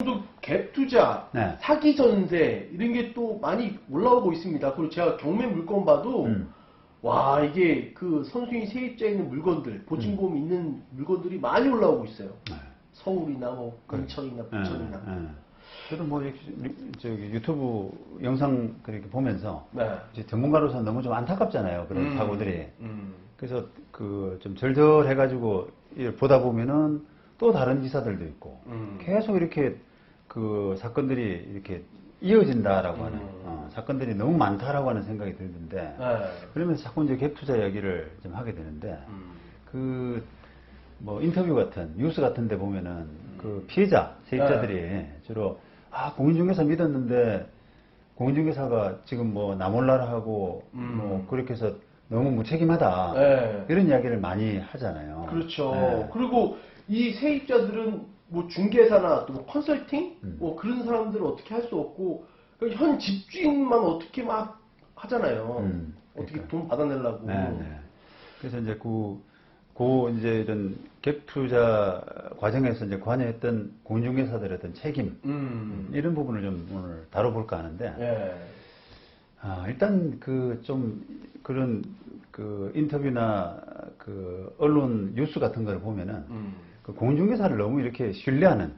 또 갭 투자, 네. 사기 전세 이런 게 또 많이 올라오고 있습니다. 그리고 제가 경매 물건 봐도 와 이게 그 선수인 세입자에 있는 물건들, 보증보험 있는 물건들이 많이 올라오고 있어요. 네. 서울이나 뭐 인천이나 부천이나. 저도 뭐 저기 유튜브 영상 그렇게 보면서 네. 이제 전문가로서 너무 좀 안타깝잖아요. 그런 사고들이. 그래서 그 좀 절절해가지고 보다 보면은 또 다른 기사들도 있고 계속 이렇게 그 사건들이 이렇게 이어진다라고 하는 사건들이 너무 많다라고 하는 생각이 들던데 그러면서 자꾸 이제 갭 투자 이야기를 좀 하게 되는데 그 뭐 인터뷰 같은 뉴스 같은 데 보면은 그 피해자 세입자들이 주로 공인중개사 믿었는데 공인중개사가 지금 뭐 나몰라라 하고 뭐 그렇게 해서 너무 무책임하다 이런 이야기를 많이 하잖아요. 그렇죠. 그리고 이 세입자들은 뭐 중개사나 또 뭐 컨설팅 뭐 그런 사람들은 어떻게 할 수 없고 현 집주인만 어떻게 막 하잖아요. 어떻게 그러니까. 돈 받아내려고. 그래서 이제 이제 이런 갭 투자 과정에서 이제 관여했던 공인중개사들의 어떤 책임 이런 부분을 좀 오늘 다뤄볼까 하는데 일단 그 좀 그런 그 인터뷰나 그 언론 뉴스 같은 걸 보면은 그 공인중개사를 너무 이렇게 신뢰하는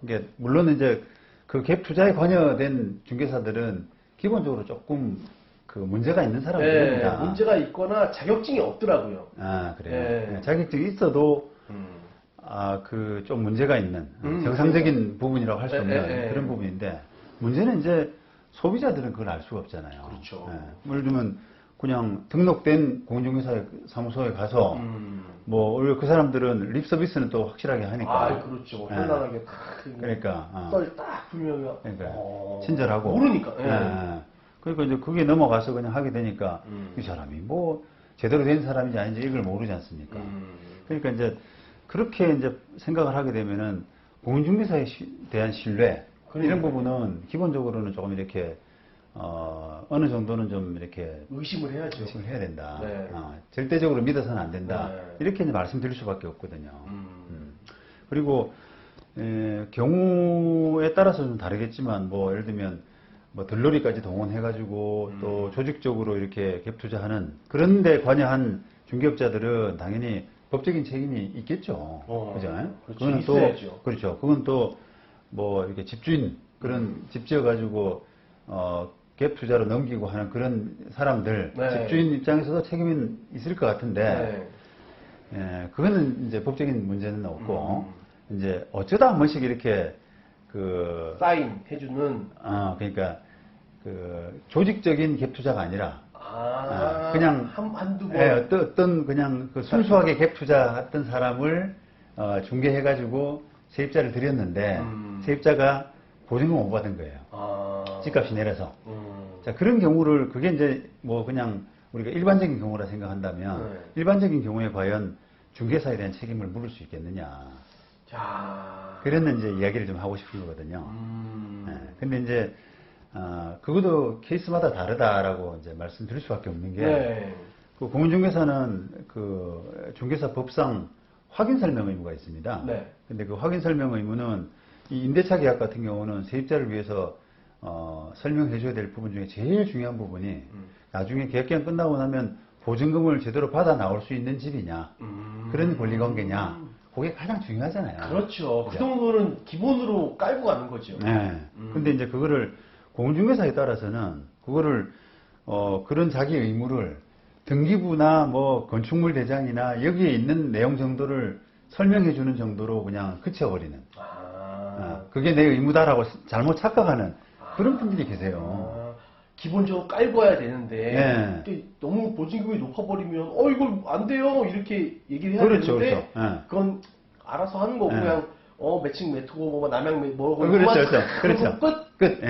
이게 물론 이제 그 갭 투자에 관여된 중개사들은 기본적으로 조금 그 문제가 있는 사람들입니다. 문제가 있거나 자격증이 없더라고요. 그래요. 자격증이 있어도 그 좀 문제가 있는 정상적인 부분이라고 할 수 없는 그런 부분인데 문제는 이제 소비자들은 그걸 알 수가 없잖아요. 그렇죠. 예를 들면 그냥 등록된 공인중개사 사무소에 가서 뭐 그 사람들은 립 서비스는 또 확실하게 하니까. 그렇죠. 현란하게 딱 그러니까 썰딱 풀면 그러니까 친절하고 모르니까. 그러니까 이제 그게 넘어가서 그냥 하게 되니까 이 사람이 뭐 제대로 된 사람인지 아닌지 이걸 모르지 않습니까? 그러니까 이제 그렇게 이제 생각을 하게 되면은 공인중개사에 대한 신뢰 이런 부분은 기본적으로는 조금 이렇게 어느 정도는 좀 이렇게 의심을 해야죠. 의심을 해야 된다. 절대적으로 믿어서는 안 된다. 이렇게 이제 말씀드릴 수밖에 없거든요. 그리고 경우에 따라서 좀 다르겠지만 뭐 예를 들면 뭐 들러리까지 동원해가지고 또 조직적으로 이렇게 갭 투자하는 그런데 관여한 중개업자들은 당연히 법적인 책임이 있겠죠. 그죠? 그거는 있어야죠. 또 그렇죠. 그건 또 뭐 이렇게 집주인 그런 집 지어가지고 갭 투자로 넘기고 하는 그런 사람들 집주인 입장에서도 책임이 있을 것 같은데 그거는 이제 법적인 문제는 없고 이제 어쩌다 한 번씩 이렇게 그 사인 해주는 그러니까 그 조직적인 갭 투자가 아니라 그냥 한두 번 어떤 그냥 그 순수하게 갭 투자했던 사람을 중개해가지고 세입자를 드렸는데 세입자가 보증금 못 받은 거예요. 집값이 내려서. 자, 그런 경우를 그게 이제 뭐 그냥 우리가 일반적인 경우라 생각한다면 일반적인 경우에 과연 중개사에 대한 책임을 물을 수 있겠느냐. 그런 이제 이야기를 좀 하고 싶은 거거든요. 근데 이제 그것도 케이스마다 다르다라고 이제 말씀드릴 수밖에 없는 게 그 공인중개사는 그 중개사 법상 확인 설명 의무가 있습니다. 근데 그 확인 설명 의무는 이 임대차 계약 같은 경우는 세입자를 위해서 설명해 줘야 될 부분 중에 제일 중요한 부분이 나중에 계약기간 끝나고 나면 보증금을 제대로 받아 나올 수 있는 집이냐 그런 권리관계냐 그게 가장 중요하잖아요. 그렇죠. 그 정도는 기본으로 깔고 가는 거죠. 근데 이제 그거를 공인중개사에 따라서는 그거를 그런 자기 의무를 등기부나 뭐 건축물 대장이나 여기에 있는 내용 정도를 설명해 주는 정도로 그냥 그쳐버리는 그게 내 의무다라고 잘못 착각하는 그런 분들이 계세요. 기본적으로 깔고 와야 되는데 너무 보증금이 높아버리면 이걸 안 돼요 이렇게 얘기를 해야 되는데 그건 알아서 하는 거고 그냥 매칭 매트고 뭐 남양 뭐고 그렇죠. 끝.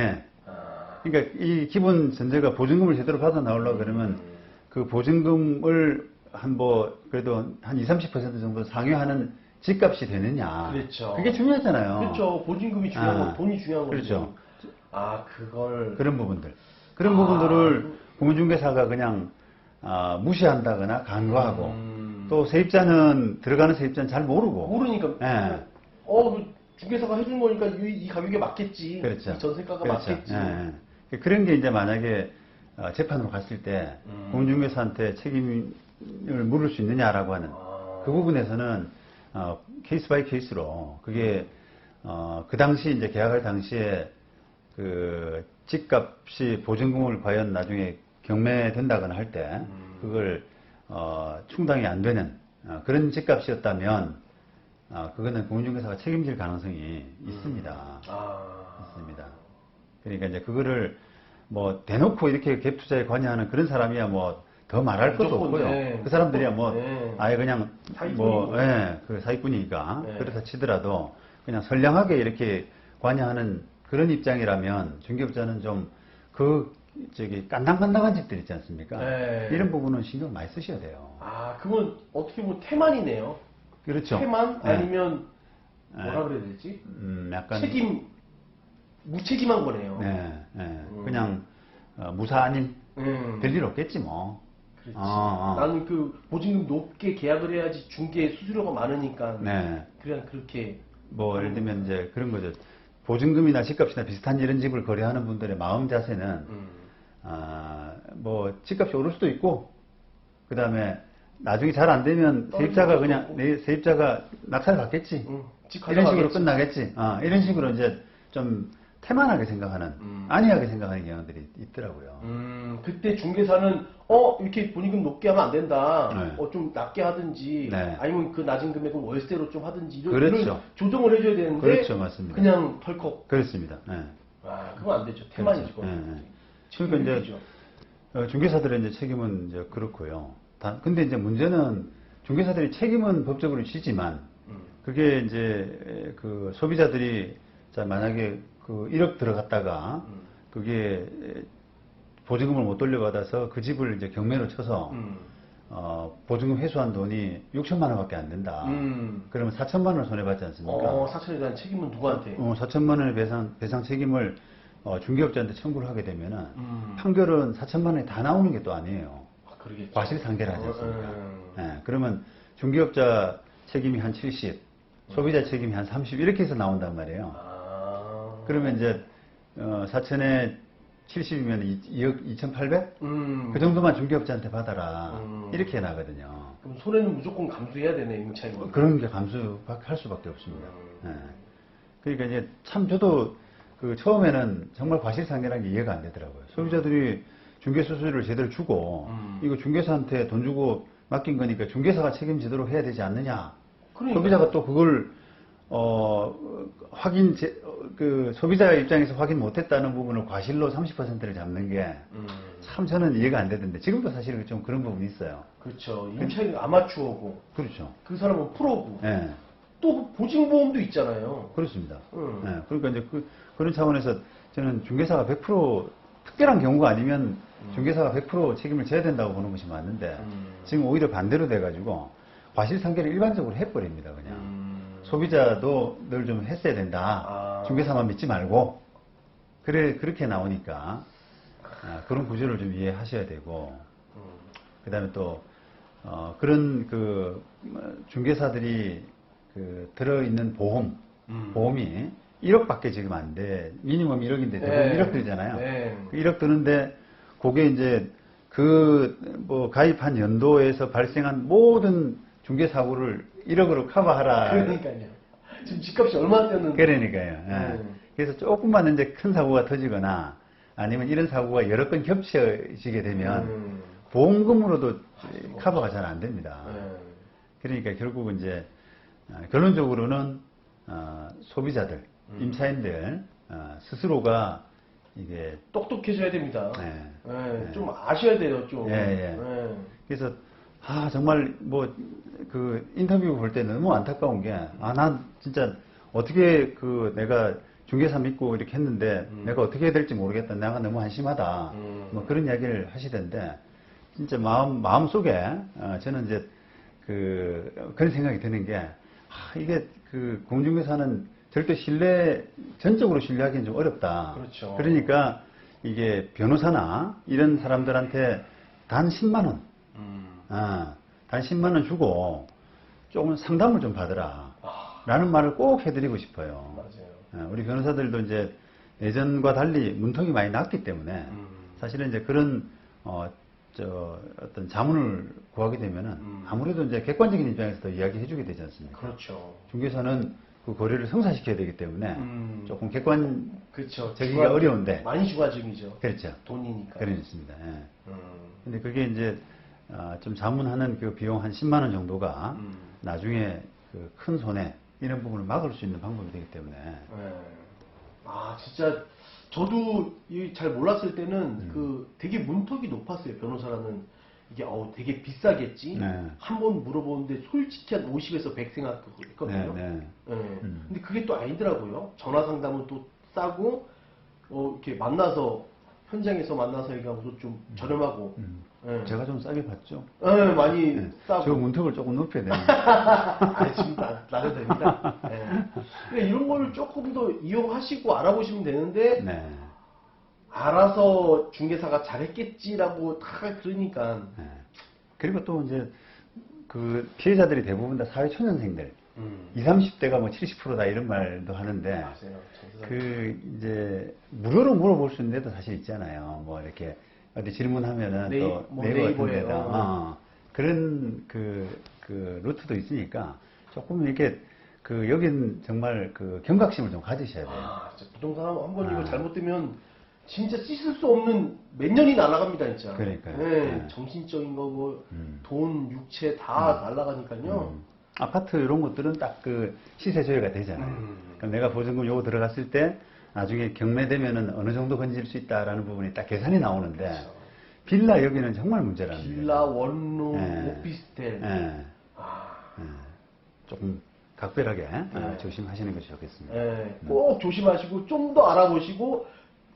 그러니까 이 기본 전제가 보증금을 제대로 받아 나오려고 그러면 그 보증금을 그래도 한 20, 30% 정도 상회하는 집값이 되느냐. 그렇죠. 그게 중요하잖아요. 그렇죠. 보증금이 중요한 거, 돈이 중요한 거죠. 그렇죠. 그런 부분들을 공인중개사가 그냥 무시한다거나 간과하고 또 세입자는 들어가는 세입자는 잘 모르고 모르니까 중개사가 해준 거니까 이 가격에 맞겠지. 그렇죠. 이 전세가가 그렇죠. 맞겠지. 예, 예. 그런 게 이제 만약에 재판으로 갔을 때 공인중개사한테 책임을 물을 수 있느냐라고 하는 그 부분에서는 케이스 바이 케이스로 그게 그 당시 이제 계약할 당시에 그 집값이 보증금을 과연 나중에 경매된다거나 할 때 그걸 충당이 안 되는 그런 집값이었다면 그거는 공인중개사가 책임질 가능성이 있습니다. 있습니다. 그러니까 이제 그거를 뭐 대놓고 이렇게 갭 투자에 관여하는 그런 사람이야 뭐 더 말할 것도 없고요. 네. 그 사람들이야 뭐 네. 아예 그냥 뭐 그 사기꾼이니까 그렇다 치더라도 그냥 선량하게 이렇게 관여하는 그런 입장이라면 중개업자는 좀 깐당깐당한 집들 있지 않습니까? 네. 이런 부분은 신경 많이 쓰셔야 돼요. 그건 어떻게 보면 태만이네요. 그렇죠. 태만 네. 아니면 뭐라 그래야 되지? 약간 무책임한 거네요. 그냥 무사 아닌 별일 없겠지 뭐. 그렇지. 나는 그 보증금 높게 계약을 해야지 중개 수수료가 많으니까 그냥 그렇게 뭐 예를 들면 이제 그런 거죠. 보증금이나 집값이나 비슷한 이런 집을 거래하는 분들의 마음 자세는 뭐 집값이 오를 수도 있고 그 다음에 나중에 잘 안 되면 세입자가 그냥 세입자가 낙찰 받겠지. 이런 식으로 끝나겠지. 이런 식으로 이제 좀 태만하게 생각하는, 안이하게 생각하는 경향들이 있더라고요. 그때 중개사는 이렇게 보증금 높게 하면 안 된다. 네. 좀 낮게 하든지 네. 아니면 그 낮은 금액은 월세로 좀 하든지 그렇죠. 이런 조정을 해줘야 되는데 그렇죠, 맞습니다. 그냥 덜컥. 그렇습니다. 그건 안 되죠. 태만이죠. 그렇죠. 그러니까 이제 중개사들의 이제 책임은 이제 그렇고요. 근데 이제 문제는 중개사들이 책임은 법적으로 지지만 그게 이제 그 소비자들이 자 만약에 그 1억 들어갔다가 그게 보증금을 못 돌려받아서 그 집을 이제 경매로 쳐서 보증금 회수한 돈이 6천만 원밖에 안 된다. 그러면 4천만 원을 손해받지 않습니까? 4천에 대한 책임은 누구한테? 4천만 원의 배상 책임을 중개업자한테 청구를 하게 되면은 판결은 4천만 원이 다 나오는 게 또 아니에요. 그러겠죠. 과실상계를 하지 않습니까? 그러면 중개업자 책임이 한 70, 소비자 책임이 한 30 이렇게 해서 나온단 말이에요. 그러면 이제 4천에 70이면 2억 2,800? 그 정도만 중개업자한테 받아라. 이렇게 나거든요. 그럼 손해는 무조건 감수해야 되네, 임차인은. 그런 게 감수할 수밖에 없습니다. 그러니까 이제 참 저도 그 처음에는 정말 과실상계라는 게 이해가 안 되더라고요. 소비자들이 중개수수료를 제대로 주고 이거 중개사한테 돈 주고 맡긴 거니까 중개사가 책임지도록 해야 되지 않느냐. 그러니까. 소비자가 또 그걸 소비자 입장에서 확인 못했다는 부분을 과실로 30%를 잡는 게 참 저는 이해가 안 되던데 지금도 사실 좀 그런 부분이 있어요. 그렇죠. 임차인은 아마추어고. 그렇죠. 그 사람은 프로고. 네. 또 보증보험도 있잖아요. 그렇습니다. 네. 그러니까 이제 그런 차원에서 저는 중개사가 100% 특별한 경우가 아니면 중개사가 100% 책임을 져야 된다고 보는 것이 맞는데 지금 오히려 반대로 돼가지고 과실상계를 일반적으로 해버립니다. 그냥. 소비자도 늘 좀 했어야 된다. 중개사만 믿지 말고. 그렇게 나오니까, 그런 구조를 좀 이해하셔야 되고, 그 다음에 또, 그런 중개사들이 들어있는 보험이 1억밖에 지금 안 돼. 미니멈 1억인데 대부분 1억 들잖아요. 네. 1억 드는데, 그게 이제 가입한 연도에서 발생한 모든 중개사고를 1억으로 커버하라. 그러니까요. 지금 집값이 얼마나 뛰었는데. 그러니까요. 그래서 조금만 이제 큰 사고가 터지거나 아니면 이런 사고가 여러 건 겹쳐지게 되면 보험금으로도 커버가 잘 안 됩니다. 그러니까 결국은 이제 결론적으로는 소비자들, 임차인들 스스로가 이게 똑똑해져야 됩니다. 좀 아셔야 돼요, 좀. 그래서 정말 인터뷰 볼 때 너무 안타까운 게 난 진짜 어떻게 내가 중개사 믿고 이렇게 했는데 내가 어떻게 해야 될지 모르겠다. 내가 너무 한심하다. 뭐 그런 이야기를 하시던데 진짜 마음속에 저는 이제 그런 생각이 드는 게 이게 공중개사는 절대 전적으로 신뢰하기는 좀 어렵다. 그렇죠. 그러니까 이게 변호사나 이런 사람들한테 단 10만 원 단 10만 원 주고 조금 상담을 좀 받으라. 라는 말을 꼭 해드리고 싶어요. 맞아요. 우리 변호사들도 이제 예전과 달리 문턱이 많이 낮기 때문에 사실은 이제 그런 어떤 자문을 구하게 되면은 아무래도 이제 객관적인 입장에서 더 이야기해주게 되지 않습니까? 그렇죠. 중개사는 그 거래를 성사시켜야 되기 때문에 조금 객관적이기가 그렇죠. 어려운데 많이 주관적이죠. 그렇죠. 돈이니까. 그렇습니다. 예. 근데 그게 이제 좀 자문하는 그 비용 한 10만 원 정도가 나중에 그 큰 손해 이런 부분을 막을 수 있는 방법이 되기 때문에. 네. 아 진짜 저도 잘 몰랐을 때는 그 되게 문턱이 높았어요. 변호사라는 이게 되게 비싸겠지. 네. 한 번 물어보는데 솔직히 한 50에서 100 생각했거든요. 네. 근데 그게 또 아니더라고요. 전화 상담은 또 싸고 이렇게 만나서 현장에서 만나서 얘기하고도 좀 저렴하고. 네. 제가 좀 싸게 받죠. 네, 많이 싸고. 저 문턱을 조금 높여야 됩니다. 아니, 지금 나도 됩니다. 네. 그러니까 이런 걸 조금 더 이용하시고 알아보시면 되는데, 네. 알아서 중개사가 잘했겠지라고 다 그러니까. 네. 그리고 또 이제 그 피해자들이 대부분 다 사회초년생들. 20, 30대가 뭐 70%다 이런 말도 하는데, 맞아요. 그 이제 무료로 물어볼 수 있는 데도 사실 있잖아요. 뭐 이렇게 어디 질문하면은 또 네이버 같은 데다 그런 그 루트도 있으니까 조금 이렇게 여긴 정말 그 경각심을 좀 가지셔야 돼요. 진짜 부동산 한번 이거 잘못되면 진짜 씻을 수 없는 몇 년이 날아갑니다, 진짜. 그러니까요. 네. 정신적인 거고 돈, 육체 다 날아가니까요. 아파트 이런 것들은 딱 그 시세 조회가 되잖아요. 그럼 내가 보증금 요거 들어갔을 때 나중에 경매되면은 어느 정도 건질 수 있다라는 부분이 딱 계산이 나오는데, 그렇죠. 빌라 여기는 정말 문제라는 거예요. 빌라, 원룸, 오피스텔. 조금 각별하게 조심하시는 것이 좋겠습니다. 꼭 조심하시고 좀 더 알아보시고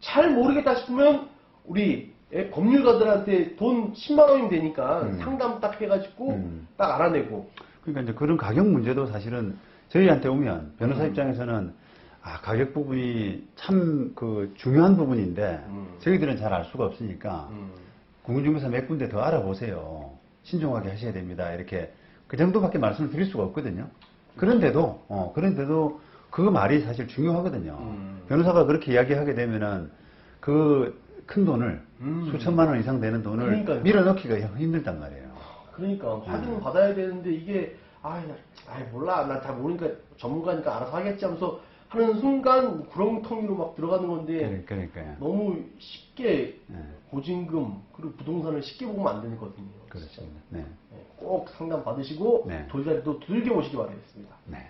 잘 모르겠다 싶으면 우리 법률가들한테 돈 10만 원이면 되니까 상담 딱 해가지고 딱 알아내고. 그러니까 이제 그런 가격 문제도 사실은 저희한테 오면 변호사 입장에서는 가격 부분이 참 그 중요한 부분인데 저희들은 잘 알 수가 없으니까 공인중개사 몇 군데 더 알아보세요. 신중하게 하셔야 됩니다. 이렇게 그 정도밖에 말씀을 드릴 수가 없거든요. 그런데도 그 말이 사실 중요하거든요. 변호사가 그렇게 이야기하게 되면은 그 큰 돈을 수천만 원 이상 되는 돈을 그러니까요. 밀어넣기가 힘들단 말이에요. 그러니까 확인은 받아야 되는데 이게 몰라 나 다 모르니까 전문가니까 알아서 하겠지 하면서 하는 순간 구렁텅이로 막 들어가는 건데 그러니까요. 너무 쉽게 보증금 그리고 부동산을 쉽게 보면 안 되거든요. 그렇습니다. 네. 꼭 상담 받으시고 돌자리도 두들겨 보시기 바라겠습니다. 네.